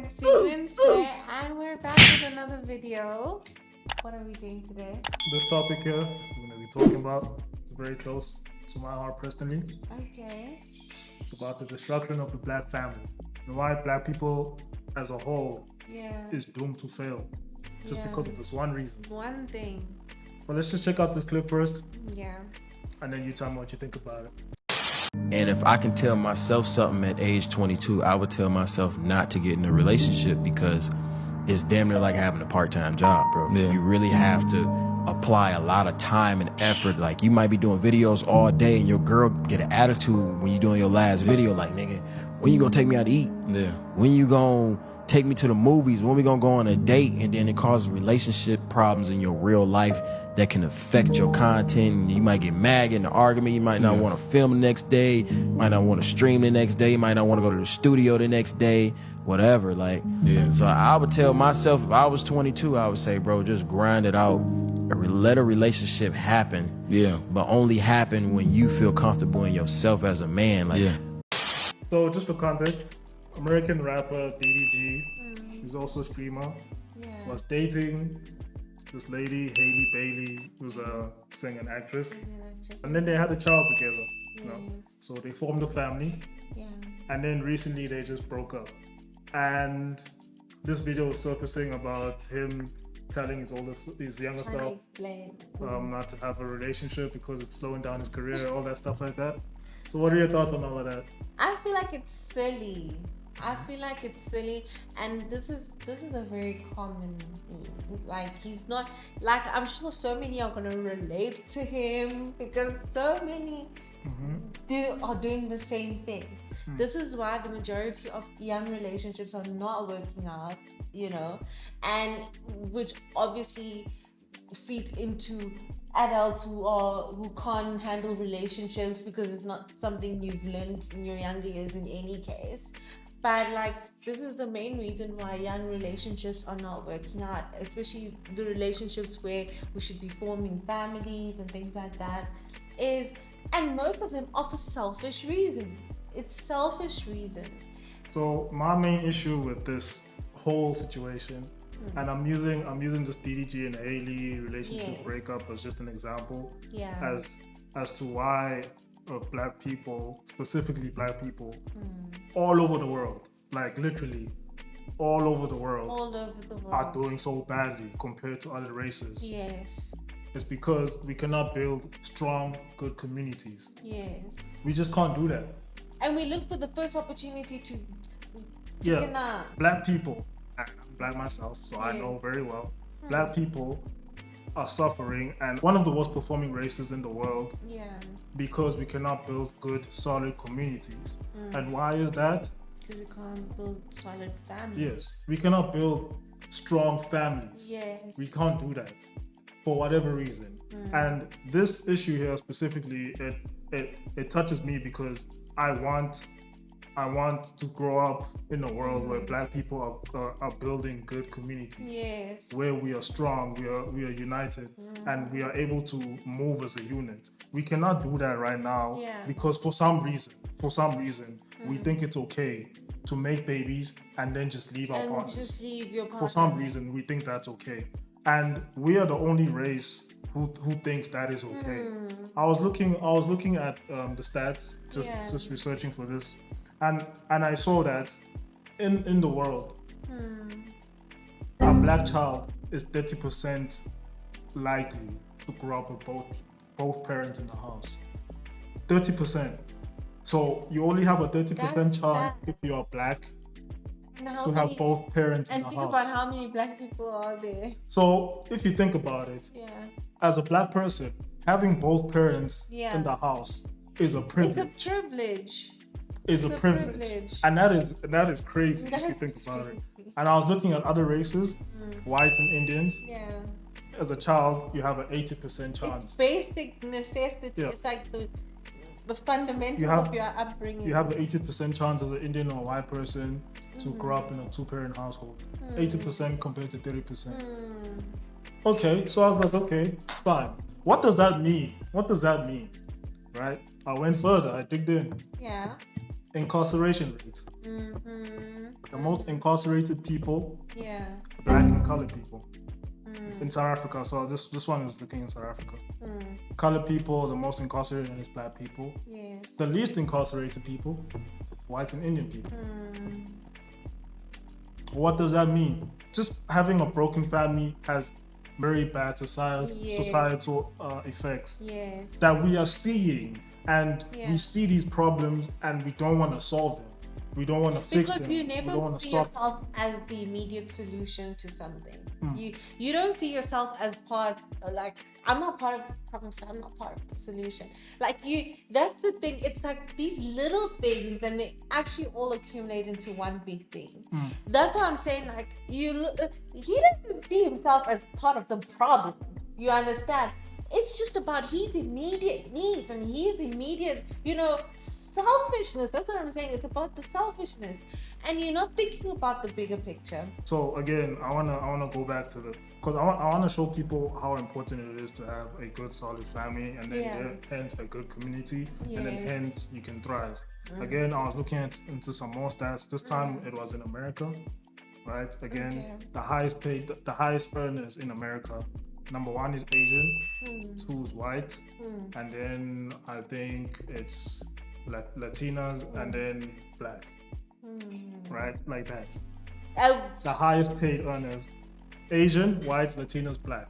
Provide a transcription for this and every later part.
it's Wednesday and we're back with another video. What are we doing today? This topic here we're going to be talking about is very close to my heart personally. Okay. It's about the destruction of the black family and why black people as a whole is doomed to fail just because of this one reason. One thing. But let's just check out this clip first. Yeah. And then you tell me what you think about it. And if I can tell myself something at age 22, I would tell myself not to get in a relationship because it's damn near like having a part-time job, bro. Yeah. You really have to apply a lot of time and effort. Like, you might be doing videos all day and your girl get an attitude when you're doing your last video. Like, nigga, when you gonna take me out to eat? Yeah. When you gonna take me to the movies? When we gonna go on a date? And then it causes relationship problems in your real life that can affect your content. You might get mad, get in an argument. You might not want to film the next day. You might not want to stream the next day. You might not want to go to the studio the next day. Whatever. Like, so I would tell myself, if I was 22, I would say, bro, just grind it out. Let a relationship happen. Yeah. But only happen when you feel comfortable in yourself as a man. Like, So just for context, American rapper DDG, who's also a streamer, was dating this lady, Halle Bailey, who's a singer and actress. And then they had a child together. You know? So they formed a family. And then recently they just broke up. And this video was surfacing about him telling his younger self not to have a relationship because it's slowing down his career, all that stuff like that. So what are your thoughts on all of that? I feel like it's silly. And this is a very common thing. Like, he's not, like, I'm sure so many are gonna relate to him because so many are doing the same thing. This is why the majority of young relationships are not working out, you know, and which obviously feeds into adults who can't handle relationships because it's not something you've learned in your younger years in any case. But like, this is the main reason why young relationships are not working out, especially the relationships where we should be forming families and things like that, and most of them are for selfish reasons. It's selfish reasons. So my main issue with this whole situation, and I'm using this DDG and Hailey relationship breakup as just an example, as to why black people, specifically black people, all over the world, like literally all over the world, are doing so badly compared to other races. Yes. It's because we cannot build strong, good communities. Yes. We just can't do that. And we look for the first opportunity to Black people, I'm black myself, so I know very well, black people are suffering and one of the worst performing races in the world because we cannot build good, solid communities. And why is that? Because we can't build solid families. Yes, we cannot build strong families. Yes. We can't do that for whatever reason. And this issue here specifically, it touches me because I want to grow up in a world where black people are building good communities. Yes. Where we are strong, we are united, and we are able to move as a unit. We cannot do that right now because for some reason, we think it's okay to make babies and then just leave our partners. Just leave your partner. For some reason, we think that's okay. And we are the only race who thinks that is okay. I was looking at the stats, just researching for this. And I saw that in the world, a black child is 30% likely to grow up with both parents in the house. 30%. So you only have a 30% chance if you are black to have both parents in the house. And think about how many black people are there. So if you think about it, as a black person, having both parents in the house is a privilege. It's a privilege. Is a privilege. And that is crazy if you think about it. And I was looking at other races, white and Indians. Yeah. As a child, you have an 80% chance. It's basic necessity. Yeah. It's like the fundamentals of your upbringing. You have an 80% chance as an Indian or a white person to grow up in a two-parent household. 80% compared to 30%. Okay, so I was like, okay, fine. What does that mean? Right? I went further. I digged in. Yeah. Incarceration rate. The most incarcerated people, Yeah. black and colored people in South Africa. So this one is looking in South Africa. Colored people, the most incarcerated is black people. Yes. The least incarcerated people, white and Indian people. What does that mean? Just having a broken family has very bad societal effects Yes. that we are seeing, and Yeah. we see these problems and we don't want to solve them. We don't want to fix Because them. you We don't never want to see stop. yourself as the immediate solution to something. You don't see yourself as part, like, I'm not part of the problem, so I'm not part of the solution. Like, that's the thing. It's like these little things, and they actually all accumulate into one big thing. That's why I'm saying, like, he doesn't see himself as part of the problem. You understand? It's just about his immediate needs and his immediate, selfishness. That's what I'm saying. It's about the selfishness, and you're not thinking about the bigger picture. So again, I wanna go back to because I wanna show people how important it is to have a good, solid family, and then hence a good community, and then hence you can thrive. Again, I was looking into some more stats. This time it was in America, right? Again, the highest earners in America. Number 1 is Asian, 2 is white, and then I think it's Latinas, and then black, right? Like that. The highest paid earners: Asian, white, Latinas, black.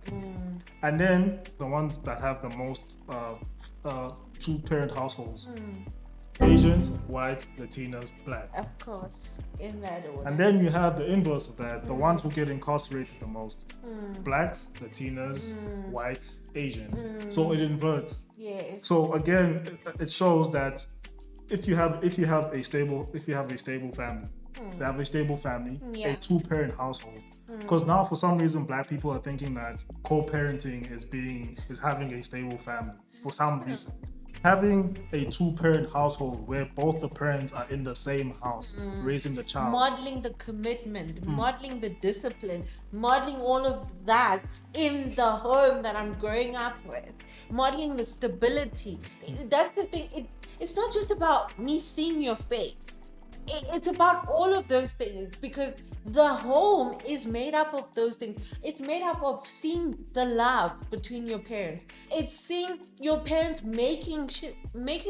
And then the ones that have the most 2-parent households: Asians, white, Latinas, black. Of course, in that order. And then you have the inverse of that, the ones who get incarcerated the most: blacks, Latinas, white, Asians. So it inverts. Yes. So again, it shows that if you have a stable family, a 2-parent household. Because now for some reason black people are thinking that co-parenting is having a stable family for some reason. Having a 2-parent household where both the parents are in the same house raising the child, modeling the commitment, modeling the discipline, modeling all of that in the home that I'm growing up with, modeling the stability. That's the thing. It's not just about me seeing your face. It's about all of those things, because the home is made up of those things. It's made up of seeing the love between your parents. It's seeing your parents making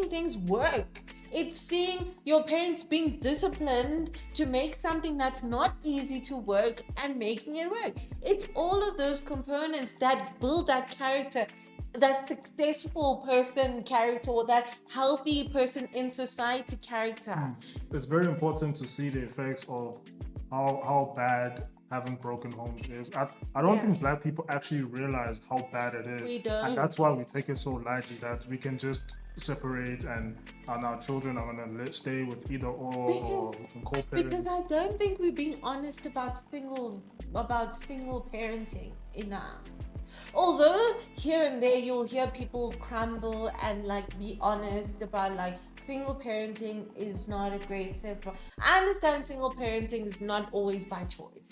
things work. It's seeing your parents being disciplined to make something that's not easy to work and making it work. It's all of those components that build that character, that successful person character, or that healthy person in society character. It's very important to see the effects of how bad having broken homes is. I don't think black people actually realize how bad it is. We don't. And that's why we take it so lightly that we can just separate and our children are going to stay with either or we can co-parent. Because I don't think we're being honest about single parenting enough. Although here and there you'll hear people crumble and be honest about single parenting is not a great fit for. I understand single parenting is not always by choice.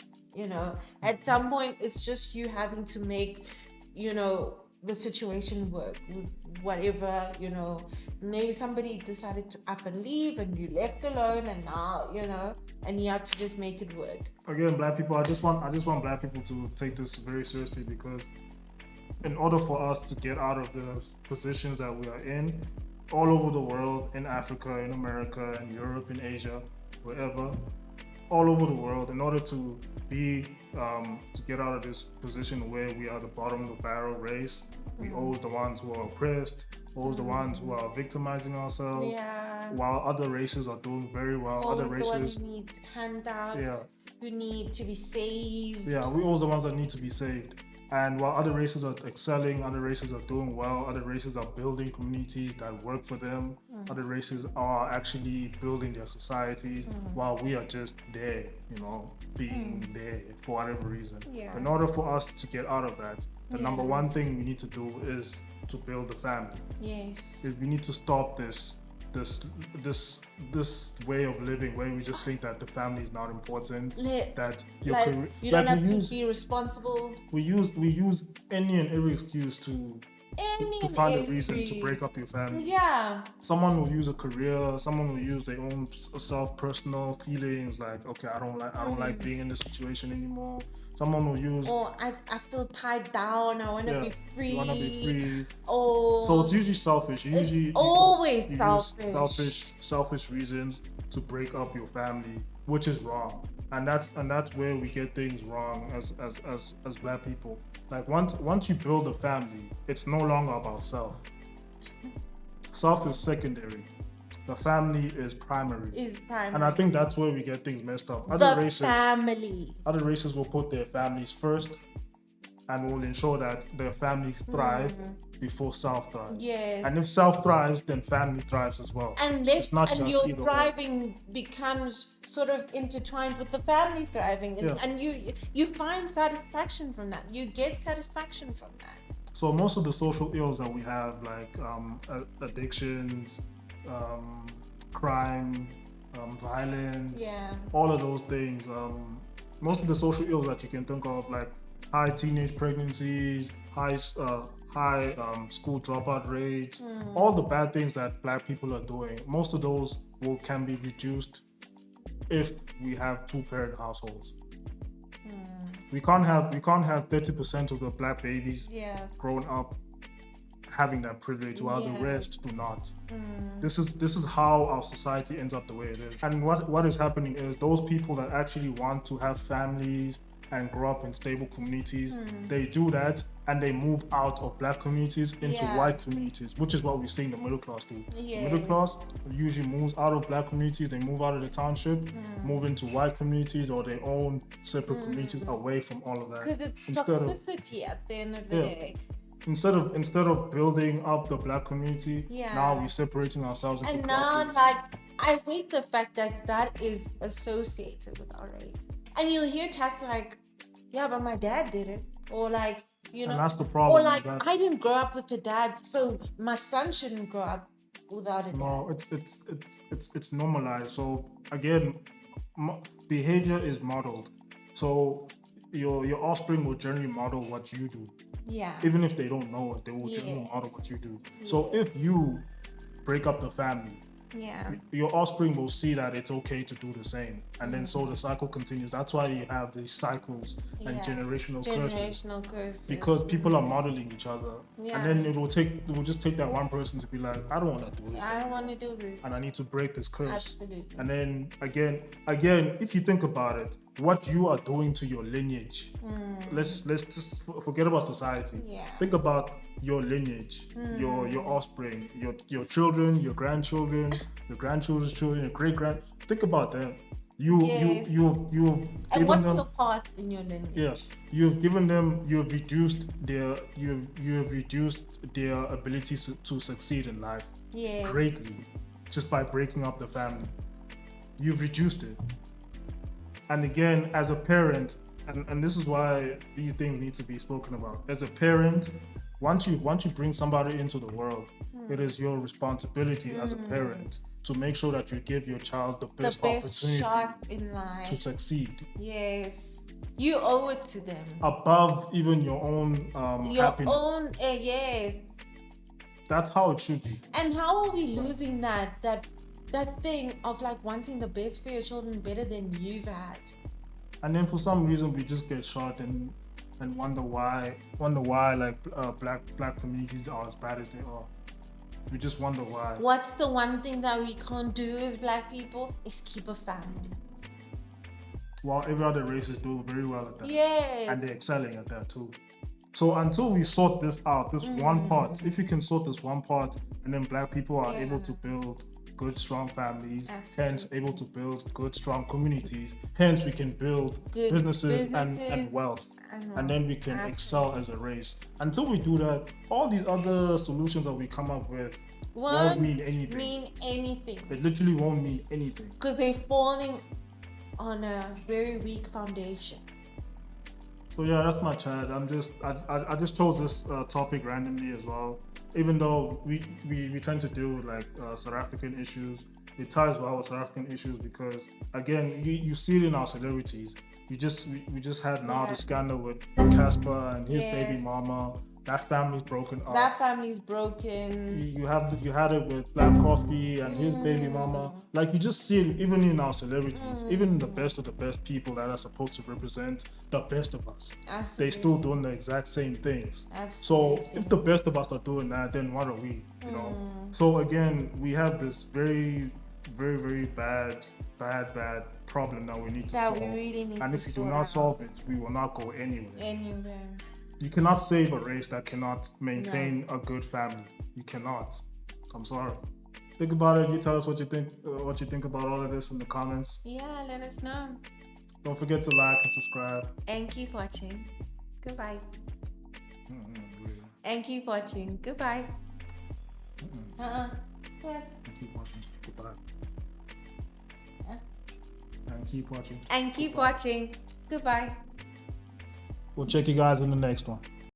At some point it's just you having to make, the situation work with whatever, maybe somebody decided to up and leave and you left alone, and now, and you have to just make it work. Again, black people, I just want black people to take this very seriously, because in order for us to get out of the positions that we are in, all over the world, in Africa, in America, in Europe, in Asia, wherever, all over the world, in order to to get out of this position where we are the bottom of the barrel race, we always the ones who are oppressed, always the ones who are victimizing ourselves, while other races are doing very well. Always other races the ones who need handouts, who need to be saved. Yeah, we're always the ones that need to be saved. And while other races are excelling, other races are doing well, other races are building communities that work for them, other races are actually building their societies, while we are just there, being there for whatever reason. In order for us to get out of that, the number one thing we need to do is to build a family. Yes. Is we need to stop this way of living where we just think that the family is not important, that your career, you don't have to be responsible. We use any and every excuse to to find a reason to break up your family. Yeah. Someone will use a career. Someone will use their own personal feelings, like, okay, I don't like being in this situation anymore. Someone will use, I feel tied down. I want to be free. You want to be free. Oh. So it's usually selfish. Usually always you selfish. use selfish reasons to break up your family, which is wrong. And that's where we get things wrong as Black people. Like once you build a family, it's no longer about self. Self is secondary. The family is primary. And I think that's where we get things messed up. Other races will put their families first and will ensure that their families thrive before self thrives. Yes. And if self thrives, then family thrives as well. It's not just your either thriving becomes sort of intertwined with the family thriving. And you find satisfaction from that. You get satisfaction from that. So most of the social ills that we have, like addictions, crime, violence, all of those things, most of the social ills that you can think of, like high teenage pregnancies, high school dropout rates, all the bad things that Black people are doing, most of those can be reduced if we have 2-parent households. We can't have 30% of the Black babies growing up having that privilege while the rest do not. This is how our society ends up the way it is. And what is happening is those people that actually want to have families and grow up in stable communities, they do that and they move out of Black communities into white communities, which is what we're seeing the middle class do. The middle class usually moves out of Black communities, they move out of the township, move into white communities or their own separate communities away from all of that. Because it's toxicity at the end of the day. Instead of building up the Black community, now we're separating ourselves into classes. Now, I hate the fact that is associated with our race. And you'll hear tests like, yeah, but my dad did it. Or like, and that's the problem. Or like, I didn't grow up with a dad, so my son shouldn't grow up without a dad. No, it's normalized. So again, behavior is modeled. So your offspring will generally model what you do. Yeah. Even if they don't know it, they will generally model what you do. So if you break up the family, your offspring will see that it's okay to do the same, and then so the cycle continues. That's why you have these cycles and generational curses, because people are modeling each other, and then it will just take that one person to be like, I don't want to do this. I don't want to do this, and I need to break this curse. Absolutely. And then again, if you think about it, what you are doing to your lineage, let's just forget about society. Think about your lineage, your offspring, your children, your grandchildren, your grandchildren's children, your great-grand. Think about them. You've given and what's them your part in your lineage? Yeah, you've reduced their ability to succeed in life greatly just by breaking up the family. You've reduced it. And again, as a parent, and this is why these things need to be spoken about. As a parent, once you bring somebody into the world, it is your responsibility as a parent to make sure that you give your child the best opportunity shot in life to succeed. Yes, you owe it to them. Above even your own happiness. Yes. That's how it should be. And how are we losing that thing of like wanting the best for your children better than you've had? And then for some reason we just get shot and wonder why like black communities are as bad as they are. We just wonder why. What's the one thing that we can't do as Black people is keep a family. While every other race is doing very well at that. Yes. And they're excelling at that too. So until we sort this out, this one part, if you can sort this one part, and then Black people are able to build good, strong families, hence able to build good, strong communities, hence we can build good businesses and wealth. And then we can excel as a race. Until we do that, all these other solutions that we come up with won't mean anything. It literally won't mean anything. Because they're falling on a very weak foundation. So yeah, that's my chat. I just chose this topic randomly as well. Even though we tend to deal with like South African issues, it ties well with South African issues because again, you see it in our celebrities. We just had now the scandal with Casper and his baby mama. that family's broken up. That family's broken. You had it with Black Coffee and his baby mama. Like, you just see it even in our celebrities, even the best of the best people that are supposed to represent the best of us. Absolutely. They still doing the exact same things. Absolutely. So if the best of us are doing that, then what are we? You know. So again, we have this very, very, very bad problem that we need to solve. We really need and to if we do sort not out. solve it, we will not go anywhere. Anywhere. You cannot save a race that cannot maintain a good family. You cannot. I'm sorry. Think about it. You tell us what you think about all of this in the comments. Yeah, let us know. Don't forget to like and subscribe. And keep watching. Goodbye. And keep watching. Goodbye. What? And keep watching. Goodbye. And keep watching. And keep watching. Goodbye. We'll check you guys in the next one.